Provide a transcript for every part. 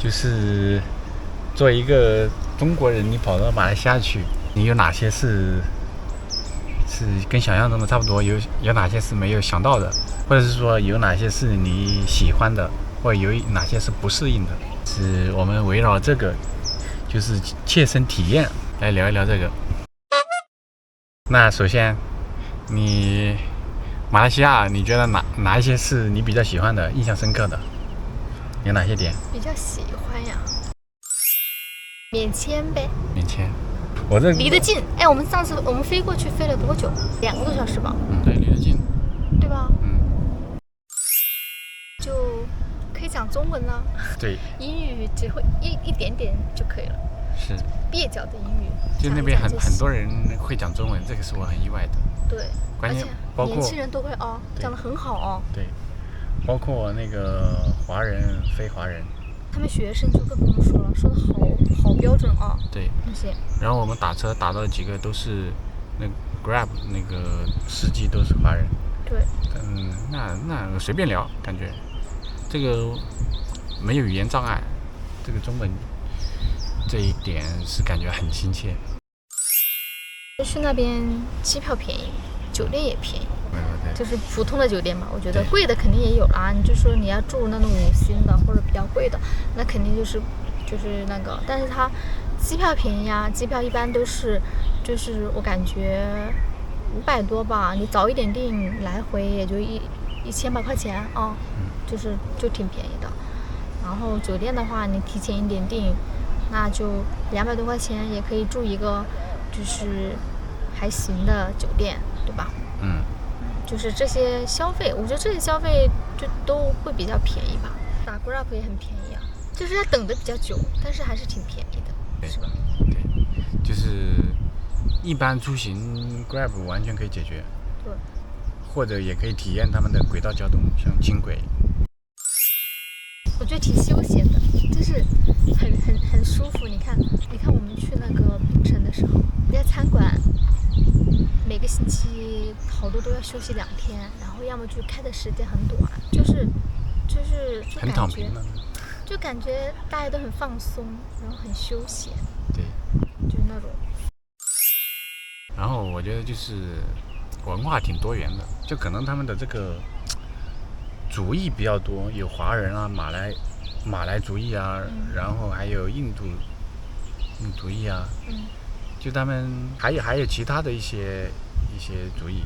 就是作为一个中国人，你跑到马来西亚去，你有哪些是跟想象中的差不多？有哪些是没有想到的，或者是说有哪些是你喜欢的，或者有哪些是不适应的？是我们围绕这个，就是切身体验来聊一聊这个。那首先，你马来西亚，你觉得哪一些是你比较喜欢的、印象深刻的？有哪些点？比较喜欢呀，免签呗。免签，我这离得近。哎，我们上次我们飞过去飞了多久？2个多小时吧。对，离得近，对吧？就可以讲中文了。对，英语只会一点点就可以了。是蹩脚的英语。就那边很多人会讲中文，这个是我很意外的。对，关键包括年轻人都会哦，讲得很好哦。对，包括那个华人、非华人，他们学生就更不用说了，说的好标准啊。对，那些。然后我们打车打到几个都是那 Grab 那个司机都是华人。对。那随便聊，感觉这个没有语言障碍，这个中文这一点是感觉很亲切。去那边机票便宜，酒店也便宜。对，就是普通的酒店嘛，我觉得贵的肯定也有啦。你就说你要住那种5星的或者比较贵的，那肯定就是那个，但是它机票便宜啊，机票一般都是就是我感觉500多吧，你早一点订来回也就1000把块钱啊，就挺便宜的。然后酒店的话，你提前一点订，那就200多块钱也可以住一个就是还行的酒店，对吧？就是这些消费，我觉得这些消费就都会比较便宜吧。打 Grab 也很便宜啊，就是要等的比较久，但是还是挺便宜的，是吧？对，就是一般出行 Grab 完全可以解决。对。或者也可以体验他们的轨道交通，像轻轨。我觉得挺休闲的，就是很舒服。你看我们去那个槟城的时候，人家餐馆每个星期好多都要休息2天，然后要么就开的时间很短，就是很躺平了，就感觉大家都很放松，然后很休闲。对，就是那种。然后我觉得就是文化挺多元的，就可能他们的这个族裔比较多，有华人啊、马来族裔啊，然后还有印度族裔啊，就他们还有其他的一些族裔，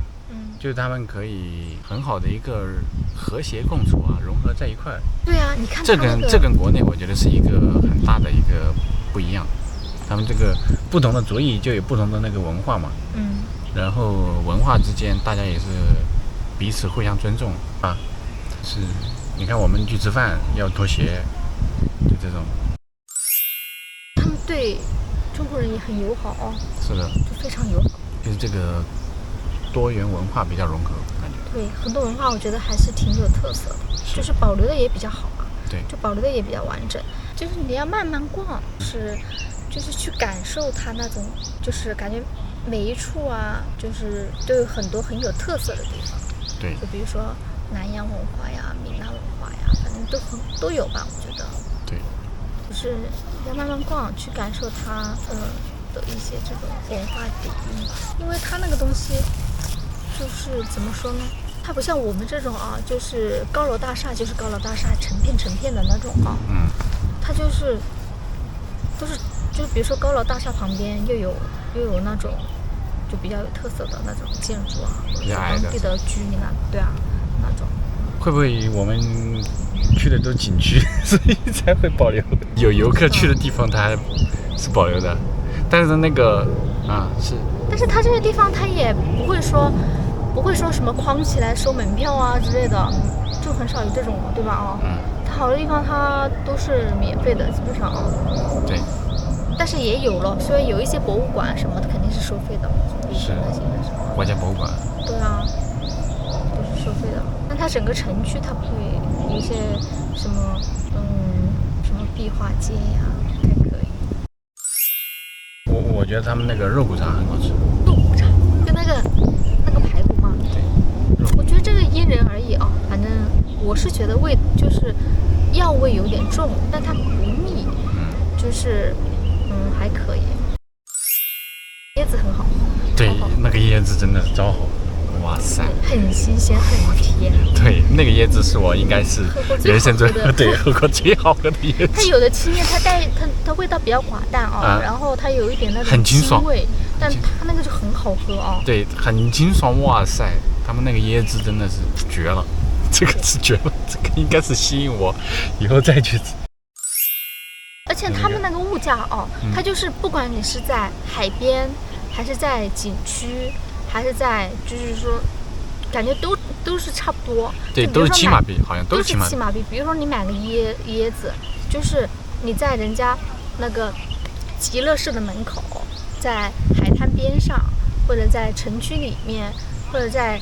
就是他们可以很好的一个和谐共处啊，融合在一块儿。对啊，你看这跟国内我觉得是一个很大的一个不一样，他们这个不同的族裔就有不同的那个文化嘛，然后文化之间大家也是彼此互相尊重啊，是，你看我们去吃饭要脱鞋，就这种。他们对中国人也很友好哦。是的，就非常友好。就是这个多元文化比较融合，感觉。对，很多文化我觉得还是挺有特色的，就是保留的也比较好啊。对，就保留的也比较完整，就是你要慢慢逛，就是去感受它那种，就是感觉每一处啊，就是都有很多很有特色的地方。对，就比如说南洋文化呀、闽南文化呀，反正都有吧，我觉得。对，就是要慢慢逛，去感受它的一些这种文化底蕴，因为它那个东西就是怎么说呢？它不像我们这种啊，就是高楼大厦就是高楼大厦，成片的那种啊。它就是就比如说高楼大厦旁边又有那种就比较有特色的那种建筑啊，或者是当地的居民啊，对啊，那种。会不会我们去的都是景区，所以才会保留？有游客去的地方它还是保留的，但是那个是。但是它这些地方它也不会说什么框起来收门票啊之类的，就很少有这种，对吧？它好多地方它都是免费的，基本上啊。对。但是也有了，所以有一些博物馆什么的肯定是收费的，是国家博物馆。对啊，都是收费的。但它整个城区它不会有一些什么壁画街呀，还可以。我觉得他们那个肉骨茶很好吃。肉骨茶跟那个排骨嘛。对。我觉得这个也因人而异啊。反正我是觉得味就是药味有点重，但它不腻，就是还可以。椰子很好，对超好，那个椰子真的是超好，哇塞，很新鲜，很甜。对，那个椰子是我应该是人生中喝过最好喝的椰子。它有的青叶，它味道比较寡淡啊，然后它有一点那种很清爽味，但它那个就很好喝啊。对，很清爽，哇塞，他们那个椰子真的是绝了，这个是绝了，这个应该是吸引我以后再去。而且他们那个物价哦，它就是不管你是在海边，还是在景区，还是在就是说，感觉都是差不多。对，都是7马币，好像都是7马币。比如说你买个椰子，就是你在人家那个极乐寺的门口，在海滩边上，或者在城区里面，或者在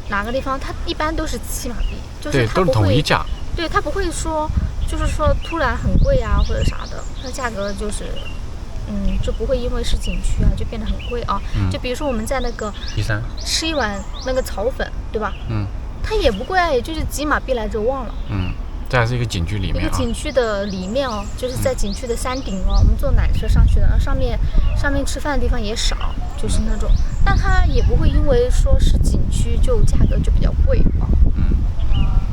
哪个地方，它一般都是7马币，就是它都是统一价。对，它不会说。就是说突然很贵啊或者啥的，它价格就是就不会因为是景区啊就变得很贵啊。就比如说我们在那个第三吃一碗那个炒粉，对吧？它也不贵啊，也就是几马币来着，忘了。这还是一个景区里面，一个景区的里面哦，就是在景区的山顶哦，我们坐缆车上去的，然后上面吃饭的地方也少，就是那种，但它也不会因为说是景区就价格就比较贵啊。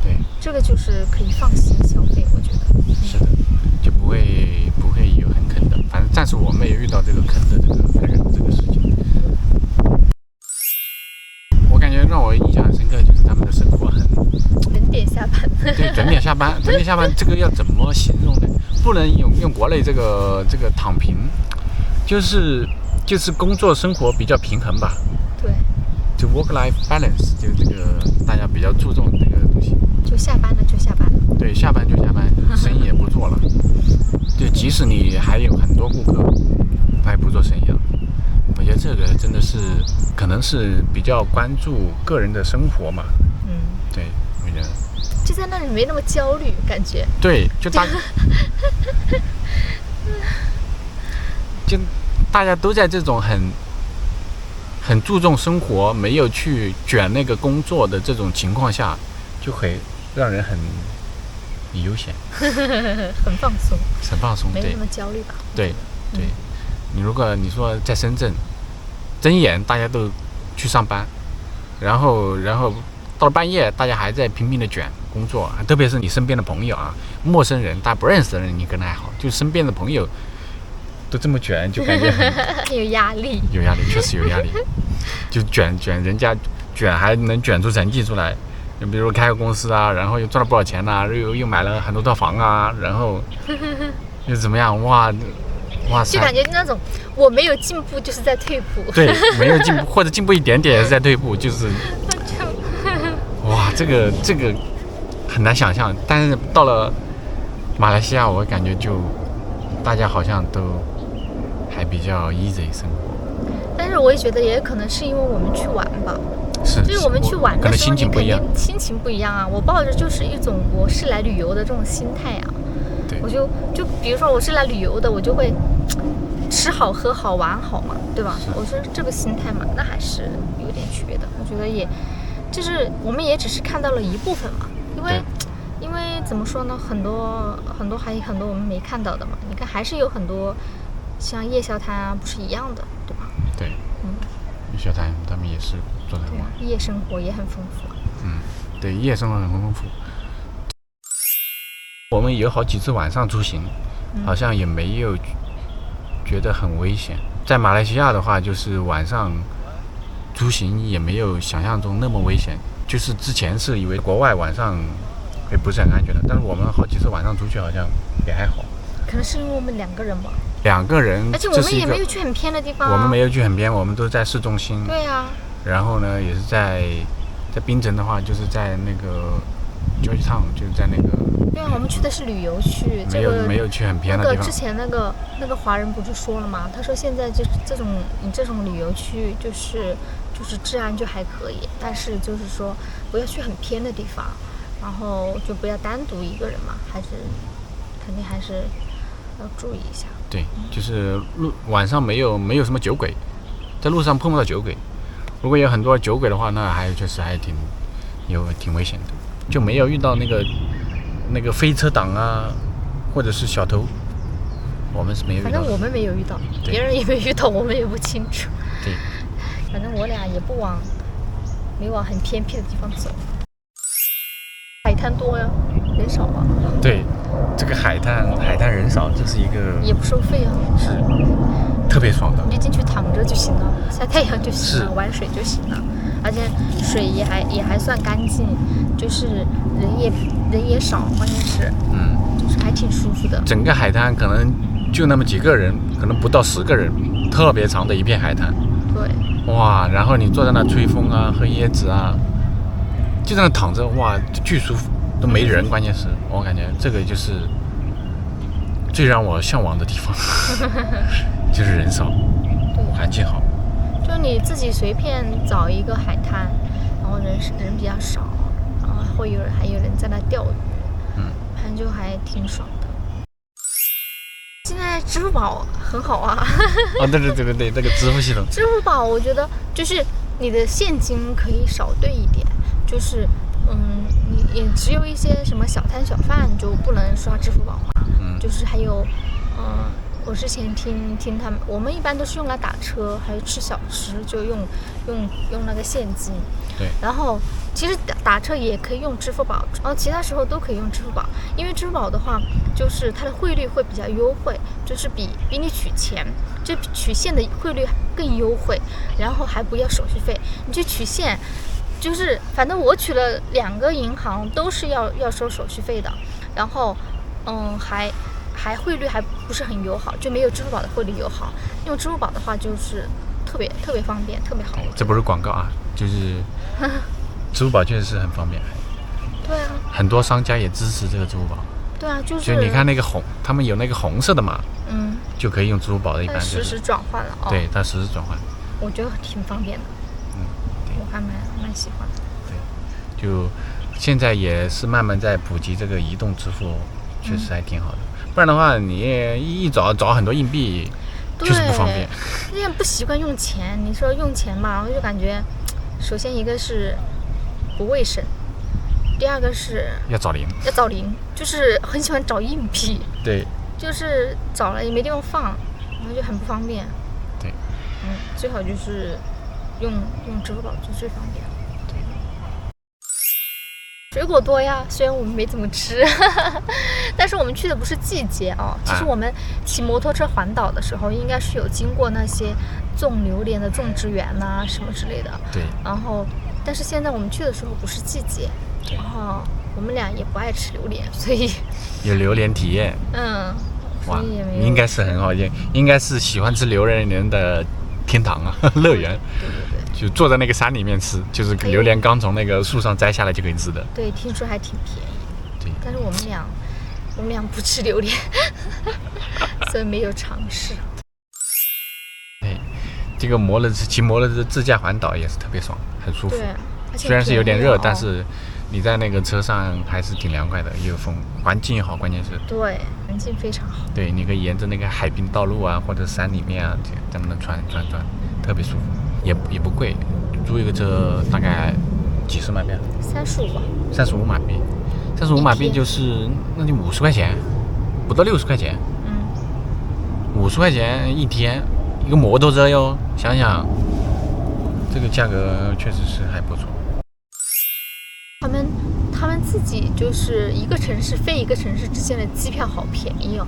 对，这个就是可以放心消费，我觉得。是的，就不会有很坑的，反正暂时我没有遇到这个坑的这个事情。我感觉让我印象很深刻就是他们的生活很准点下班。对，准点下班，这个要怎么形容呢？不能用国内这个躺平，就是工作生活比较平衡吧。对。就 work-life balance， 就这个大家比较注重这个东西。就下班了就下班。对，下班就下班，生意也不做了。就即使你还有很多顾客，他也不做生意了。我觉得这个真的是可能是比较关注个人的生活嘛。对，我觉得。就在那里没那么焦虑，感觉。对，就大家都在这种很注重生活，没有去卷那个工作的这种情况下，就会让人很悠闲，很放松，没那么焦虑吧？对，你如果你说在深圳，睁眼大家都去上班，然后到了半夜，大家还在拼命的卷工作，特别是你身边的朋友啊，陌生人，大家不认识的人，你可能还好，就身边的朋友。都这么卷，就感觉很有压力，确实有压力。就卷人家卷还能卷出成绩出来，就比如开个公司啊，然后又赚了不少钱啊，又买了很多套房啊，然后又怎么样？哇塞！就感觉那种我没有进步就是在退步。对，没有进步或者进步一点点也是在退步，就是哇，这个很难想象。但是到了马来西亚，我感觉就大家好像都还比较 easy 生活，但是我也觉得也可能是因为我们去玩吧，就是我们去玩的时候，心情不一样啊。我抱着就是一种我是来旅游的这种心态啊，对，我就比如说我是来旅游的，我就会吃好喝好玩好嘛，对吧？我说这个心态嘛，那还是有点区别的。我觉得也就是我们也只是看到了一部分嘛，因为怎么说呢，很多还有很多我们没看到的嘛。你看还是有很多像夜宵摊啊，不是一样的，对吧？对，夜宵摊他们也是做得很好，夜生活也很丰富。对，夜生活很丰富。我们有好几次晚上出行，好像也没有觉得很危险。在马来西亚的话，就是晚上出行也没有想象中那么危险。就是之前是以为国外晚上也不是很安全的，但是我们好几次晚上出去好像也还好。可能是因为我们2个人吧。2个人，而且我们也没有去很偏的地方。我们没有去很偏，我们都在市中心。对啊。然后呢，也是在槟城的话，就是在那个 Georgetown， 就是在那个。对啊，我们去的是旅游区，没有去很偏的地方。之前那个华人不是说了吗？他说现在就这种旅游区就是治安就还可以，但是就是说不要去很偏的地方，然后就不要单独一个人嘛，肯定还是要注意一下。对，就是晚上没有什么酒鬼，在路上碰不到酒鬼。如果有很多酒鬼的话，那确实还挺挺危险的，就没有遇到那个飞车党啊，或者是小偷，我们是没有遇到的。反正我们没有遇到，别人也没遇到，我们也不清楚。对，反正我俩也没往很偏僻的地方走。海滩多呀，人少啊。对，这个海滩人少，这是一个也不收费啊，是特别爽的。你就进去躺着就行了，晒太阳就行了，是玩水就行了，而且水也还算干净，就是人也少，关键是就是还挺舒服的。整个海滩可能就那么几个人，可能不到10个人，特别长的一片海滩。对。哇，然后你坐在那吹风啊，喝椰子啊，就在那躺着，哇，巨舒服，都没人。关键是我感觉这个就是最让我向往的地方，就是人少，环境好。就你自己随便找一个海滩，然后人比较少，然后还有人在那钓鱼，反正就还挺爽的。现在支付宝很好啊。对，这个支付系统。支付宝我觉得就是你的现金可以少兑一点，就是你也只有一些什么小摊小贩就不能刷支付宝嘛。就是还有我之前听他们，我们一般都是用来打车，还有吃小吃，就用那个现金。对。然后其实打车也可以用支付宝，然后其他时候都可以用支付宝，因为支付宝的话，就是它的汇率会比较优惠，就是比你取钱，就取现的汇率更优惠，然后还不要手续费。你去取现，就是反正我取了2个银行都是要收手续费的，然后还汇率还不是很友好，就没有支付宝的汇率友好。用支付宝的话就是特别方便，特别好。这不是广告啊，就是支付宝确实是很方便。对啊。很多商家也支持这个支付宝。对啊，就是你看那个他们有那个红色的码，就可以用支付宝的，一般就是实时转换了。对，它实时转换。我觉得挺方便的。对，我还蛮喜欢的。对，就现在也是慢慢在普及这个移动支付，确实还挺好的。不然的话，你一找很多硬币，确实不方便。有点不习惯用钱。你说用钱嘛，我就感觉，首先一个是不卫生，第二个是要找零，就是很喜欢找硬币。对。就是找了也没地方放，然后就很不方便。对。最好就是用支付宝就最方便。对。水果多呀，虽然我们没怎么吃，但是我们去的不是季节啊。其实我们骑摩托车环岛的时候，应该是有经过那些种榴莲的种植园呐，什么之类的。对。然后，但是现在我们去的时候不是季节，然后我们俩也不爱吃榴莲，所以有榴莲体验。哇，应该是很好，应该是喜欢吃榴莲人的天堂啊，乐园。对。就坐在那个山里面吃，就是榴莲刚从那个树上摘下来就可以吃的。对，听说还挺便宜。对。但是我们俩不吃榴莲，所以没有尝试。对，这个骑摩托车自驾环岛也是特别爽，很舒服。对，虽然是有点热，但是你在那个车上还是挺凉快的，也有风，环境也好，关键是。对，环境非常好。对，你可以沿着那个海滨道路啊，或者山里面啊，在那转，特别舒服，也不贵，租一个车大概几十马币？35吧。35马币，35马币就是那就50块钱，不到60块钱。50块钱一天，一个摩托车哟，想想这个价格确实是还不错。他们自己就是一个城市飞一个城市之间的机票好便宜哦。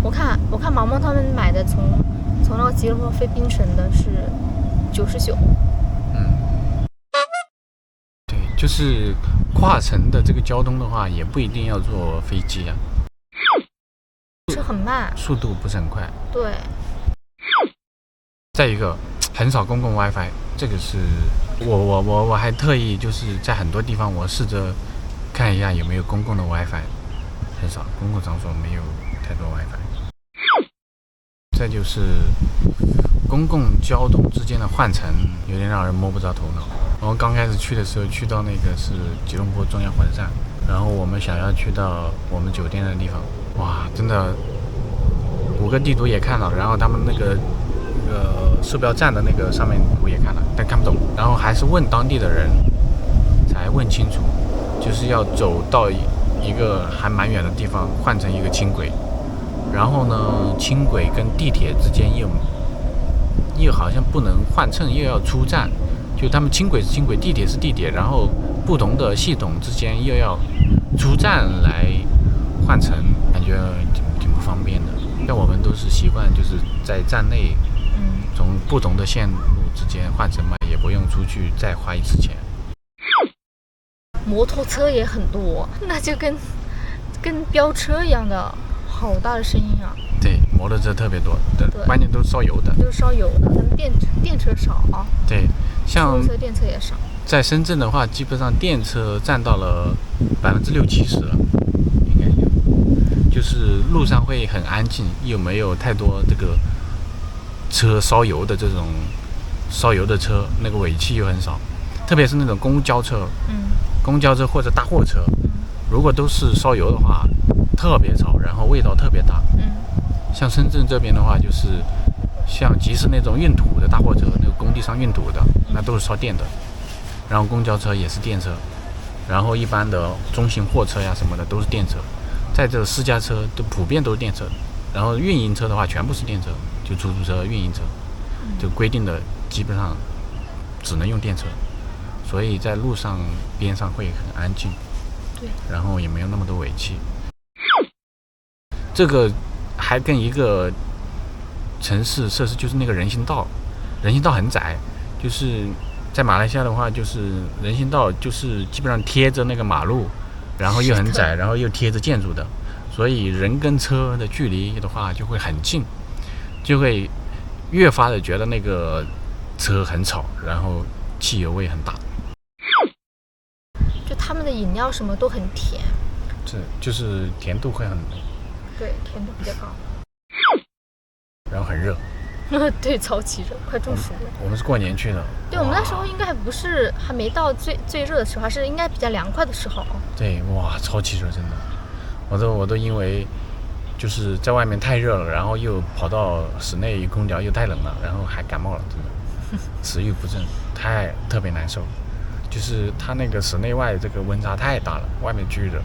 我看毛毛他们买的从那个吉隆坡飞槟城的是99。对，就是跨城的这个交通的话，也不一定要坐飞机啊。是很慢，速度不是很快。对。再一个，很少公共 WiFi， 这个是我还特意就是在很多地方我试着看一下有没有公共的 WiFi， 很少，公共场所没有太多 WiFi。再就是公共交通之间的换乘有点让人摸不着头脑。我们刚开始去的时候，去到那个是吉隆坡中央火车站，然后我们想要去到我们酒店的地方，哇，真的谷歌地图也看了，然后他们那个售票站的那个上面图也看了，但看不懂，然后还是问当地的人才问清楚，就是要走到一个还蛮远的地方，换成一个轻轨，然后呢，轻轨跟地铁之间又好像不能换乘，又要出站，就他们轻轨是轻轨，地铁是地铁，然后不同的系统之间又要出站来换乘，感觉挺不方便的。像我们都是习惯就是在站内，从不同的线路之间换乘嘛，也不用出去再花一次钱。摩托车也很多，那就跟飙车一样的，好大的声音啊！对，摩托车特别多，对，关键都是烧油的。就是烧油的，他们电车少啊。对，像出租车电车也少。在深圳的话，基本上电车占到了60%-70%了，应该有。就是路上会很安静，又没有太多这个车烧油的这种烧油的车，那个尾气又很少。特别是那种公交车，公交车或者大货车，如果都是烧油的话，特别吵，然后味道特别大。像深圳这边的话，就是像即使那种运土的大货车，那个工地上运土的，那都是烧电的。然后公交车也是电车，然后一般的中型货车呀什么的都是电车，在这私家车都普遍都是电车，然后运营车的话全部是电车，就出租车、运营车，就规定的基本上只能用电车，所以在路上边上会很安静，对，然后也没有那么多尾气。这个还跟一个城市设施就是那个人行道很窄，就是在马来西亚的话，就是人行道就是基本上贴着那个马路，然后又很窄，然后又贴着建筑的，所以人跟车的距离的话就会很近，就会越发的觉得那个车很吵，然后汽油味很大。就他们的饮料什么都很甜，这就是甜度会很，对，甜度比较高，然后很热。对，超级热，快中暑了。我们是过年去的。对，我们那时候应该还没到最热的时候，还是应该比较凉快的时候。对，哇，超级热，真的。我都因为就是在外面太热了，然后又跑到室内空调又太冷了，然后还感冒了，真的，食欲不振，特别难受。就是它那个室内外这个温差太大了，外面巨热。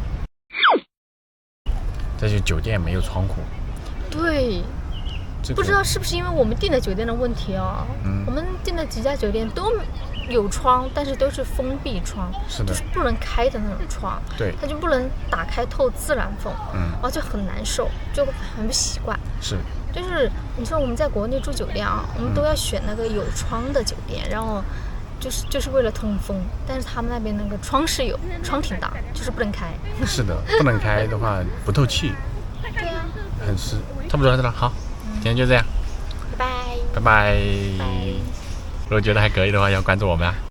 这就酒店没有窗户。对。不知道是不是因为我们订的酒店的问题啊？我们订的几家酒店都有窗，但是都是封闭窗，是的，就是不能开的那种窗。对，它就不能打开透自然风，然后就很难受，就很不习惯。是，就是你说我们在国内住酒店啊，我们都要选那个有窗的酒店，然后就是为了通风，但是他们那边那个窗是有，窗挺大，就是不能开。是的，不能开的话不透气。对呀，很湿。差不多了，好。今天就这样，拜拜，拜拜。如果觉得还可以的话，要关注我们啊。